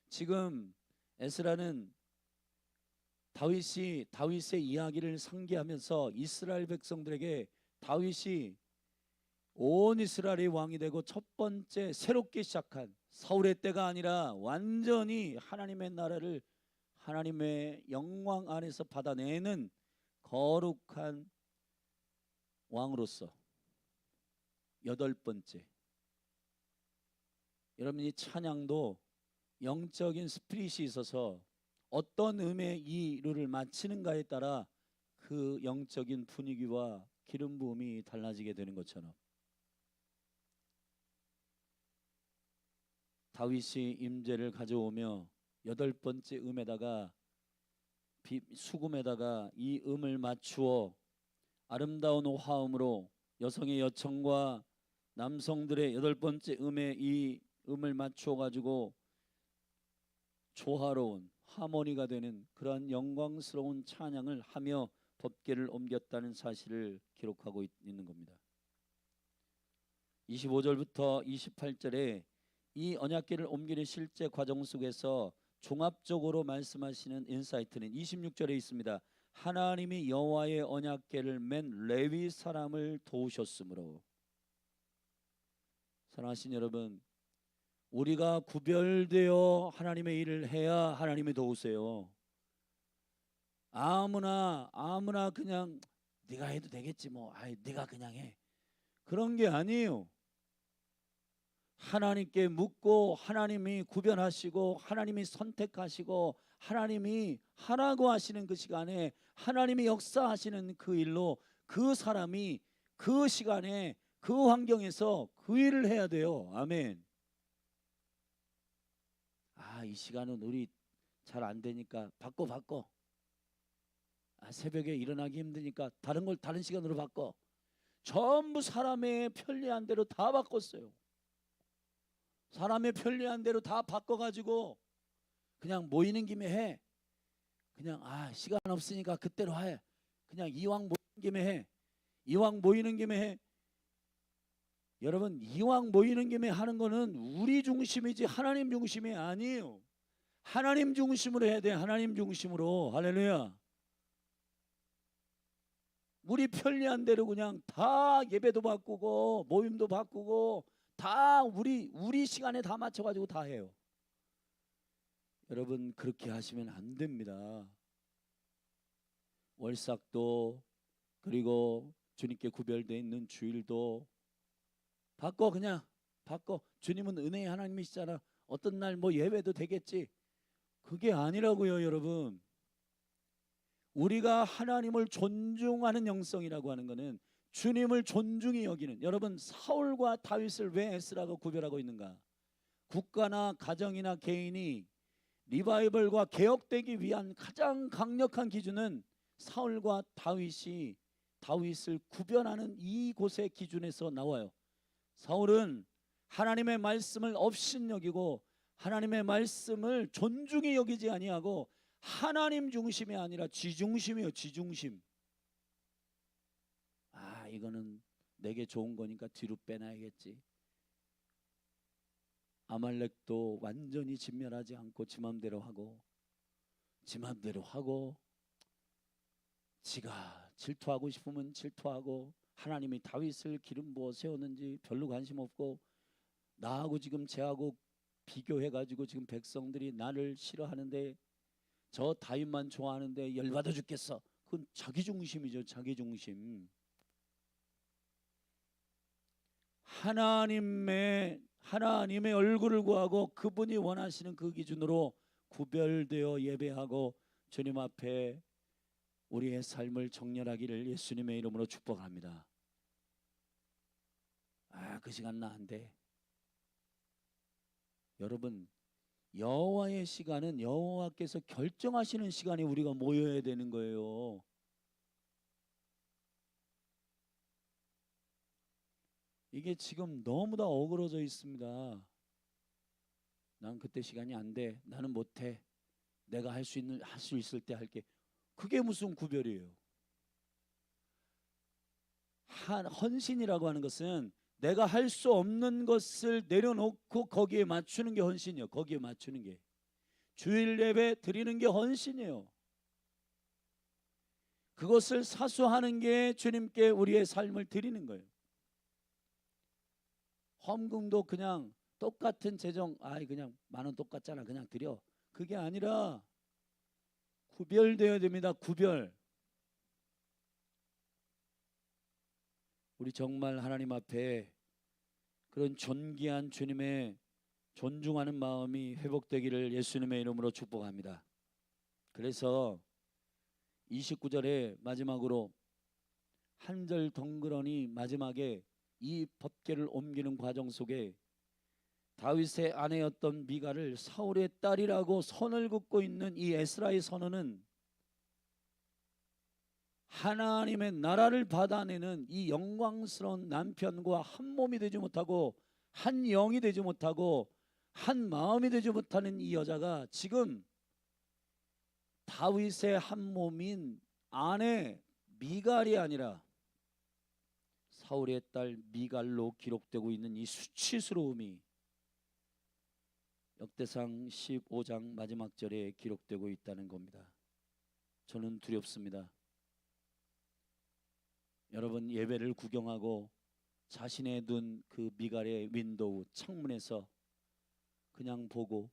지금 에스라는 다윗의 이야기를 상기하면서 이스라엘 백성들에게 다윗이 온 이스라엘의 왕이 되고 첫 번째 새롭게 시작한 사울의 때가 아니라 완전히 하나님의 나라를 하나님의 영광 안에서 받아내는 거룩한 왕으로서 8번째. 여러분 이 찬양도 영적인 스피릿이 있어서 어떤 음의 이 룰을 맞히는가에 따라 그 영적인 분위기와 기름 부음이 달라지게 되는 것처럼 다윗이 임재를 가져오며 8번째 음에다가 수금에다가 이 음을 맞추어 아름다운 화음으로 여성의 여청과 남성들의 8번째 음에 이 음을 맞추어 가지고 조화로운 하모니가 되는 그러한 영광스러운 찬양을 하며 법궤를 옮겼다는 사실을 기록하고 있는 겁니다. 25절부터 28절에 이 언약궤를 옮기는 실제 과정 속에서 종합적으로 말씀하시는 인사이트는 26절에 있습니다. 하나님이 여호와의 언약궤를 맨 레위 사람을 도우셨으므로. 사랑하신 여러분, 우리가 구별되어 하나님의 일을 해야 하나님이 도우세요. 아무나 그냥 네가 해도 되겠지 뭐, 네가 그냥 해. 그런 게 아니에요. 하나님께 묻고 하나님이 구별하시고 하나님이 선택하시고 하나님이 하라고 하시는 그 시간에 하나님이 역사하시는 그 일로 그 사람이 그 시간에 그 환경에서 그 일을 해야 돼요. 아멘. 이 시간은 우리 잘 안 되니까 바꿔. 새벽에 일어나기 힘드니까 다른 걸 다른 시간으로 바꿔. 전부 사람의 편리한 대로 다 바꿨어요. 사람의 편리한 대로 다 바꿔가지고 그냥 모이는 김에 해. 그냥 시간 없으니까 그때로 해. 그냥 이왕 모이는 김에 해. 이왕 모이는 김에 해. 여러분, 이왕 모이는 김에 하는 거는 우리 중심이지 하나님 중심이 아니에요. 하나님 중심으로 해야 돼. 하나님 중심으로. 할렐루야. 우리 편리한 대로 그냥 다 예배도 바꾸고 모임도 바꾸고 다 우리 시간에 다 맞춰가지고 다 해요. 여러분, 그렇게 하시면 안 됩니다. 월삭도 그리고 주님께 구별되어 있는 주일도 그냥 바꿔. 주님은 은혜의 하나님이시잖아. 어떤 날 뭐 예배도 되겠지. 그게 아니라고요, 여러분. 우리가 하나님을 존중하는 영성이라고 하는 것은 주님을 존중히 여기는, 여러분, 사울과 다윗을 왜 에스라가 구별하고 있는가? 국가나 가정이나 개인이 리바이벌과 개혁되기 위한 가장 강력한 기준은 사울과 다윗이 다윗을 구별하는 이곳의 기준에서 나와요. 사울은 하나님의 말씀을 업신여기고 하나님의 말씀을 존중히 여기지 아니하고 하나님 중심이 아니라 지 중심이요. 지 중심. 이거는 내게 좋은 거니까 뒤로 빼놔야겠지. 아말렉도 완전히 진멸하지 않고 지 맘대로 하고 지가 질투하고 싶으면 질투하고, 하나님이 다윗을 기름 부어 세웠는지 별로 관심 없고, 나하고 지금 쟤하고 비교해가지고 지금 백성들이 나를 싫어하는데 저 다윗만 좋아하는데 열받아 죽겠어. 그건 자기 중심이죠. 자기 중심. 하나님의 얼굴을 구하고 그분이 원하시는 그 기준으로 구별되어 예배하고 주님 앞에 우리의 삶을 정렬하기를 예수님의 이름으로 축복합니다. 그 시간 나 안 돼. 여러분, 여호와의 시간은 여호와께서 결정하시는 시간에 우리가 모여야 되는 거예요. 이게 지금 너무나 어그러져 있습니다. 난 그때 시간이 안 돼. 나는 못 해. 내가 할 수 있을 때 할게. 그게 무슨 구별이에요? 헌신이라고 하는 것은 내가 할 수 없는 것을 내려놓고 거기에 맞추는 게 헌신이에요. 거기에 맞추는 게. 주일 예배 드리는 게 헌신이에요. 그것을 사수하는 게 주님께 우리의 삶을 드리는 거예요. 헌금도 그냥 똑같은 재정, 그냥 10,000원 똑같잖아, 그냥 드려. 그게 아니라 구별되어야 됩니다. 구별. 우리 정말 하나님 앞에 그런 존귀한 주님의 존중하는 마음이 회복되기를 예수님의 이름으로 축복합니다. 그래서 29절에 마지막으로 한 절 덩그러니 마지막에 이 법궤를 옮기는 과정 속에 다윗의 아내였던 미갈을 사울의 딸이라고 선을 긋고 있는 이 에스라의 선언은 하나님의 나라를 받아내는 이 영광스러운 남편과 한 몸이 되지 못하고 한 영이 되지 못하고 한 마음이 되지 못하는 이 여자가 지금 다윗의 한 몸인 아내 미갈이 아니라 사울의 딸 미갈로 기록되고 있는 이 수치스러움이 역대상 15장 마지막 절에 기록되고 있다는 겁니다. 저는 두렵습니다. 여러분, 예배를 구경하고 자신의 눈 그 미갈의 윈도우 창문에서 그냥 보고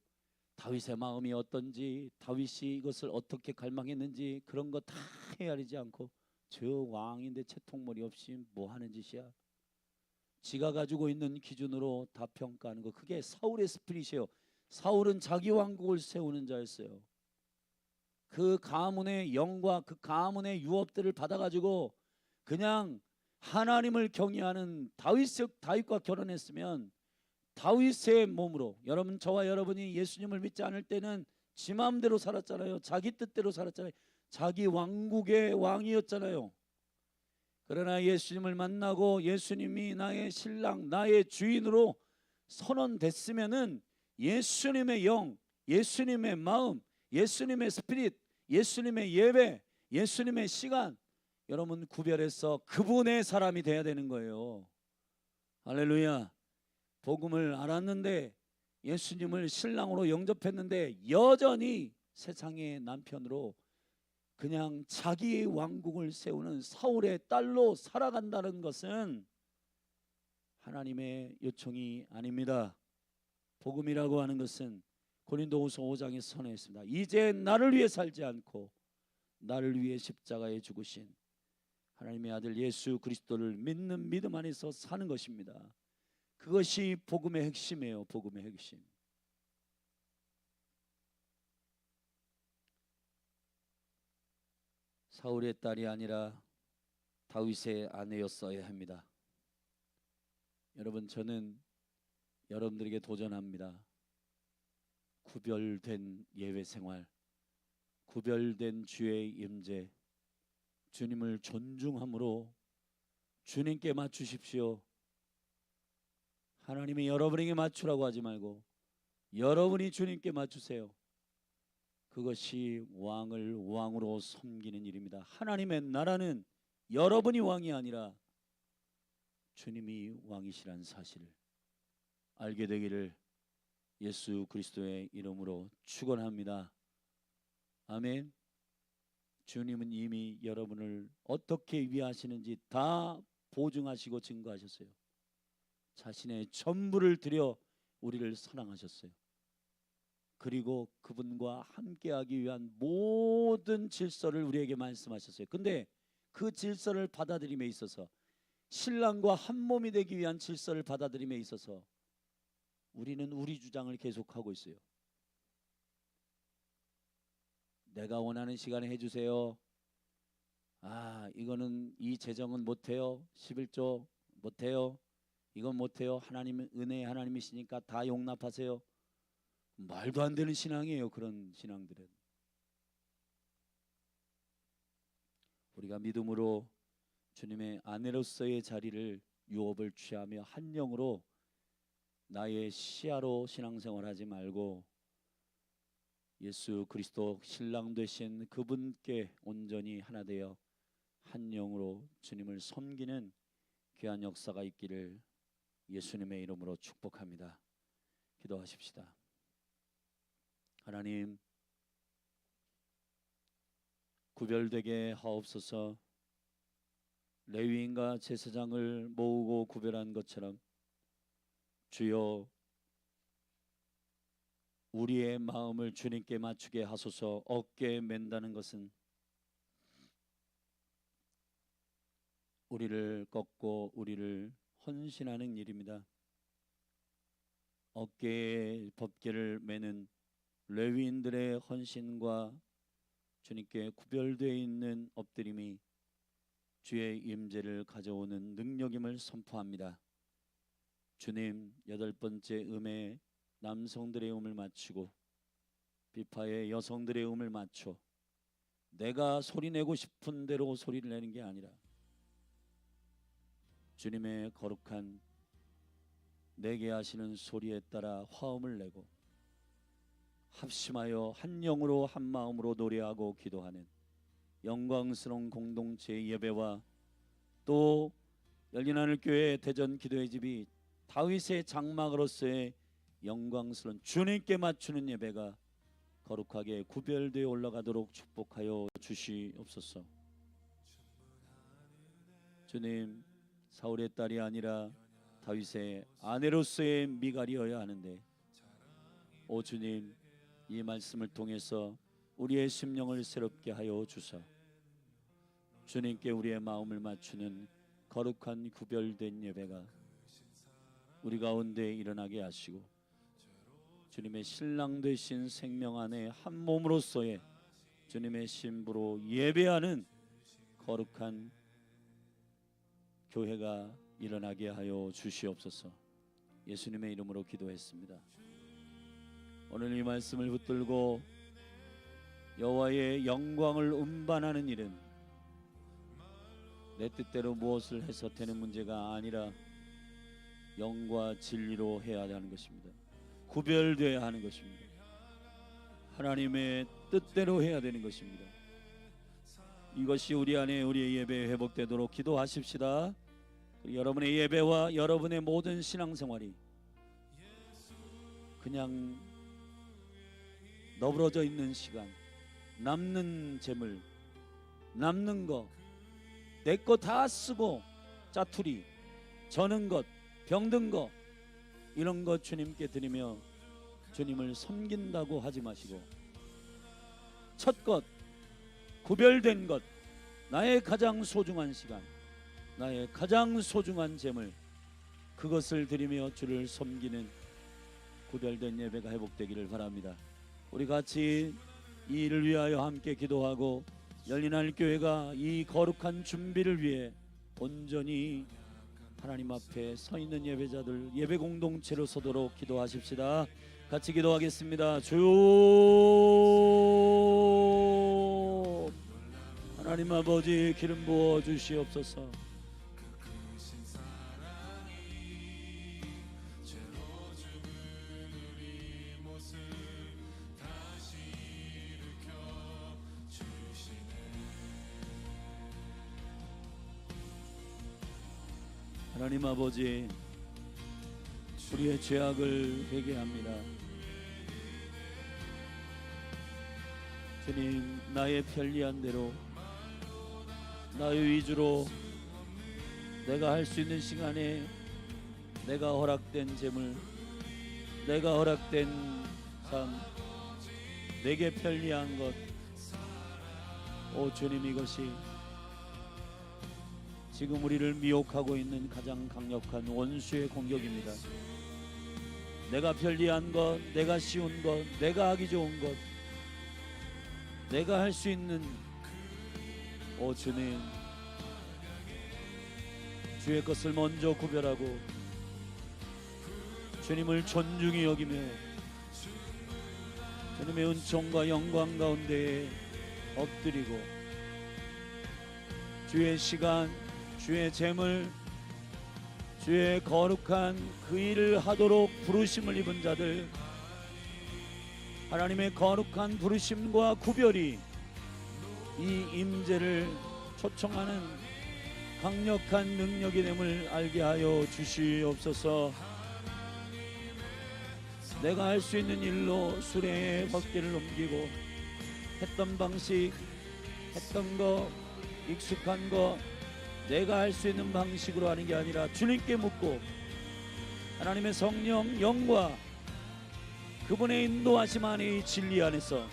다윗의 마음이 어떤지, 다윗이 이것을 어떻게 갈망했는지 그런 거 다 헤아리지 않고 저 왕인데 채통머리 없이 뭐 하는 짓이야? 지가 가지고 있는 기준으로 다 평가하는 거, 그게 사울의 스피릿이에요. 사울은 자기 왕국을 세우는 자였어요. 그 가문의 영과 그 가문의 유업들을 받아가지고 그냥 하나님을 경외하는 다윗과 결혼했으면 다윗의 몸으로, 여러분 저와 여러분이 예수님을 믿지 않을 때는 지 마음대로 살았잖아요. 자기 뜻대로 살았잖아요. 자기 왕국의 왕이었잖아요. 그러나 예수님을 만나고 예수님이 나의 신랑, 나의 주인으로 선언됐으면은 예수님의 영, 예수님의 마음, 예수님의 스피릿, 예수님의 예배, 예수님의 시간, 여러분 구별해서 그분의 사람이 돼야 되는 거예요. 할렐루야. 복음을 알았는데, 예수님을 신랑으로 영접했는데 여전히 세상의 남편으로 그냥 자기의 왕국을 세우는 사울의 딸로 살아간다는 것은 하나님의 요청이 아닙니다. 복음이라고 하는 것은 고린도후서 5장에 선언했습니다. 이제 나를 위해 살지 않고 나를 위해 십자가에 죽으신 하나님의 아들 예수 그리스도를 믿는 믿음 안에서 사는 것입니다. 그것이 복음의 핵심이에요. 복음의 핵심. 사울의 딸이 아니라 다윗의 아내였어야 합니다. 여러분, 저는 여러분들에게 도전합니다. 구별된 예외 생활, 구별된 주의 임재, 주님을 존중함으로 주님께 맞추십시오. 하나님이 여러분에게 맞추라고 하지 말고 여러분이 주님께 맞추세요. 그것이 왕을 왕으로 섬기는 일입니다. 하나님의 나라는 여러분이 왕이 아니라 주님이 왕이시라는 사실을 알게 되기를 예수 그리스도의 이름으로 축원합니다. 아멘. 주님은 이미 여러분을 어떻게 위하시는지 다 보증하시고 증거하셨어요. 자신의 전부를 들여 우리를 사랑하셨어요. 그리고 그분과 함께하기 위한 모든 질서를 우리에게 말씀하셨어요. 근데 그 질서를 받아들임에 있어서, 신랑과 한 몸이 되기 위한 질서를 받아들임에 있어서 우리는 우리 주장을 계속하고 있어요. 내가 원하는 시간에 해주세요. 이거는 이 재정은 못해요. 11조 못해요. 이건 못해요. 하나님은 은혜의 하나님이시니까 다 용납하세요. 말도 안 되는 신앙이에요. 그런 신앙들은. 우리가 믿음으로 주님의 아내로서의 자리를, 유업을 취하며 한 영으로 나의 시야로 신앙생활하지 말고 예수 그리스도 신랑 되신 그분께 온전히 하나 되어 한 영으로 주님을 섬기는 귀한 역사가 있기를 예수님의 이름으로 축복합니다. 기도하십시다. 하나님, 구별되게 하옵소서. 레위인과 제사장을 모으고 구별한 것처럼 주여, 우리의 마음을 주님께 맞추게 하소서. 어깨에 맨다는 것은 우리를 꺾고 우리를 헌신하는 일입니다. 어깨에 법궤를 매는 레위인들의 헌신과 주님께 구별되어 있는 엎드림이 주의 임재를 가져오는 능력임을 선포합니다. 주님, 8번째 음에 남성들의 음을 맞추고 비파의 여성들의 음을 맞춰 내가 소리내고 싶은 대로 소리를 내는 게 아니라 주님의 거룩한 내게 하시는 소리에 따라 화음을 내고 합심하여 한 영으로 한 마음으로 노래하고 기도하는 영광스러운 공동체의 예배와, 또 열린하늘교회 대전 기도의 집이 다윗의 장막으로서의 영광스러운 주님께 맞추는 예배가 거룩하게 구별되어 올라가도록 축복하여 주시옵소서. 주님, 사울의 딸이 아니라 다윗의 아내로서의 미갈이어야 하는데, 오 주님, 이 말씀을 통해서 우리의 심령을 새롭게 하여 주사 주님께 우리의 마음을 맞추는 거룩한 구별된 예배가 우리 가운데 일어나게 하시고 주님의 신랑 되신 생명 안에 한 몸으로서의 주님의 신부로 예배하는 거룩한 교회가 일어나게 하여 주시옵소서. 예수님의 이름으로 기도했습니다. 오늘 이 말씀을 붙들고 여호와의 영광을 음반하는 일은 내 뜻대로 무엇을 해서 되는 문제가 아니라 영과 진리로 해야 하는 것입니다. 구별되어야 하는 것입니다. 하나님의 뜻대로 해야 되는 것입니다. 이것이 우리 안에 우리의 예배 회복되도록 기도하십시다. 여러분의 예배와 여러분의 모든 신앙생활이 그냥 너부러져 있는 시간, 남는 재물, 남는 거, 내 거 다 쓰고 짜투리, 저는 것, 병든 거, 이런 것 주님께 드리며 주님을 섬긴다고 하지 마시고 첫 것, 구별된 것, 나의 가장 소중한 시간, 나의 가장 소중한 재물, 그것을 드리며 주를 섬기는 구별된 예배가 회복되기를 바랍니다. 우리 같이 이 일을 위하여 함께 기도하고 열린할 교회가 이 거룩한 준비를 위해 온전히 하나님 앞에 서 있는 예배자들, 예배 공동체로 서도록 기도하십시다. 같이 기도하겠습니다. 주 하나님 아버지, 기름 부어 주시옵소서. 하나님 아버지, 우리의 죄악을 회개합니다. 주님, 나의 편리한 대로, 나의 위주로 내가 할 수 있는 시간에 내가 허락된 재물, 내가 허락된 삶, 내게 편리한 것, 오 주님, 이것이 지금 우리를 미혹하고 있는 가장 강력한 원수의 공격입니다. 내가 편리한 것, 내가 쉬운 것, 내가 하기 좋은 것, 내가 할 수 있는, 오 주님, 주의 것을 먼저 구별하고 주님을 존중히 여기며 주님의 은총과 영광 가운데에 엎드리고 주의 시간, 주의 재물, 주의 거룩한 그 일을 하도록 부르심을 입은 자들, 하나님의 거룩한 부르심과 구별이 이 임재를 초청하는 강력한 능력이 됨을 알게 하여 주시옵소서. 내가 할 수 있는 일로 수레의 밖에를 넘기고 했던 방식, 했던 거, 익숙한 거, 내가 할 수 있는 방식으로 하는 게 아니라 주님께 묻고 하나님의 성령, 영과 그분의 인도하심 안에 이 진리 안에서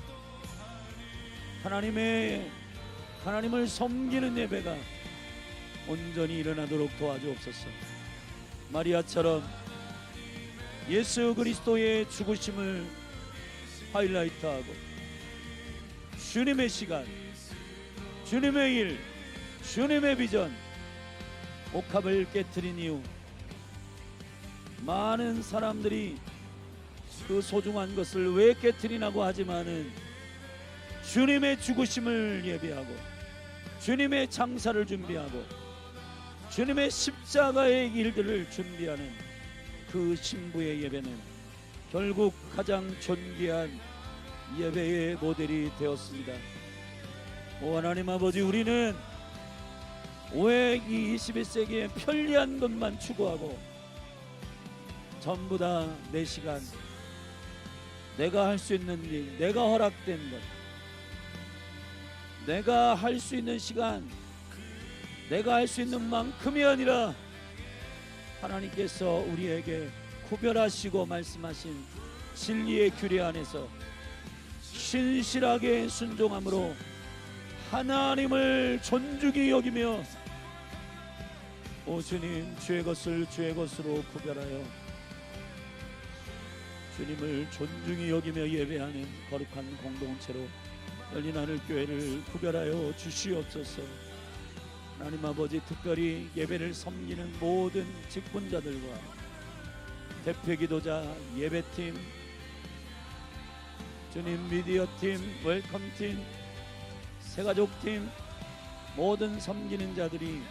하나님을 섬기는 예배가 온전히 일어나도록 도와주옵소서. 마리아처럼 예수 그리스도의 죽으심을 하이라이트하고 주님의 시간, 주님의 일, 주님의 비전, 옥합을 깨트린 이후 많은 사람들이 그 소중한 것을 왜 깨트리나고 하지만은 주님의 죽으심을 예배하고 주님의 장사를 준비하고 주님의 십자가의 일들을 준비하는 그 신부의 예배는 결국 가장 존귀한 예배의 모델이 되었습니다. 오 하나님 아버지, 우리는 왜 이 21세기에 편리한 것만 추구하고 전부 다 내 시간, 내가 할 수 있는 일, 내가 허락된 것, 내가 할 수 있는 시간, 내가 할 수 있는 만큼이 아니라 하나님께서 우리에게 구별하시고 말씀하신 진리의 규례 안에서 신실하게 순종함으로 하나님을 존중히 여기며 오 주님, 주의 것을 주의 것으로 구별하여 주님을 존중히 여기며 예배하는 거룩한 공동체로 열린 하늘 교회를 구별하여 주시옵소서. 하나님 아버지, 특별히 예배를 섬기는 모든 직분자들과 대표 기도자, 예배팀, 주님 미디어팀, 웰컴팀, 새가족팀, 모든 섬기는 자들이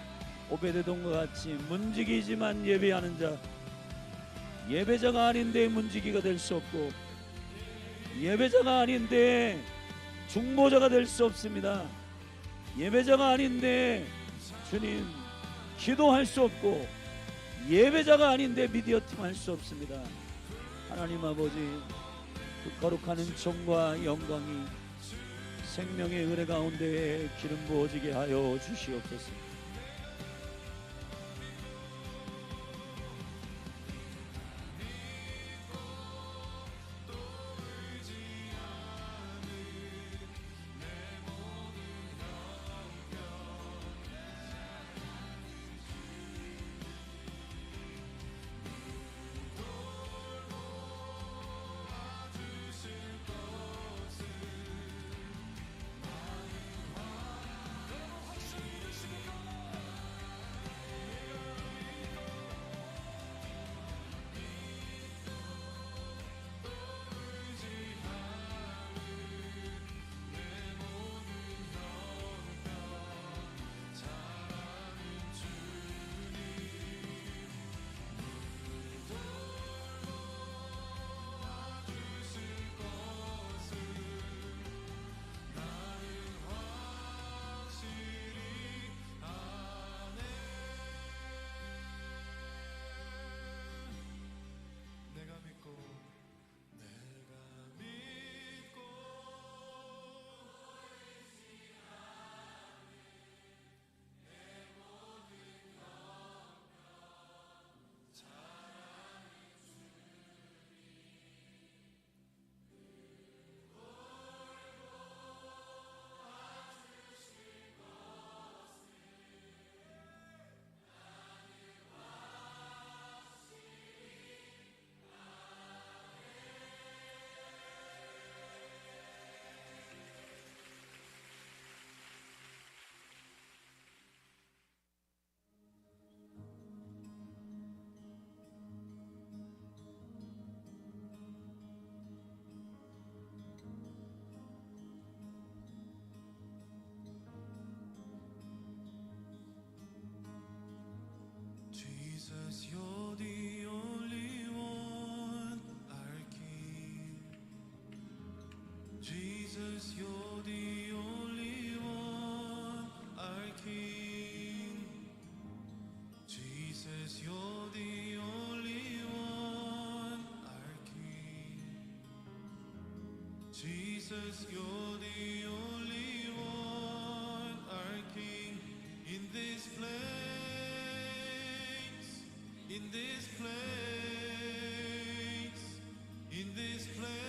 오베데돔과 같이 문지기지만 예배하는 자, 예배자가 아닌데 문지기가 될 수 없고 예배자가 아닌데 중보자가 될 수 없습니다. 예배자가 아닌데 주님 기도할 수 없고 예배자가 아닌데 미디어팀 할 수 없습니다. 하나님 아버지, 그 거룩한 은총과 영광이 생명의 은혜 가운데 기름 부어지게 하여 주시옵소서. Jesus, you're the only one, our King. Jesus, you're the only one, our King. Jesus, you're the only one, our King. Jesus, you're the only one, our King. In this place, in this place, in this place,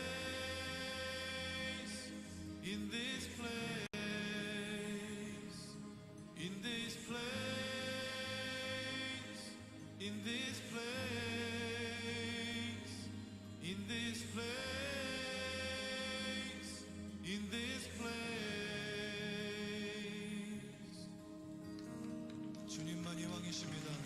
in this place, in this place, in this place, in this place, in this place. 주님만이 왕이십니다.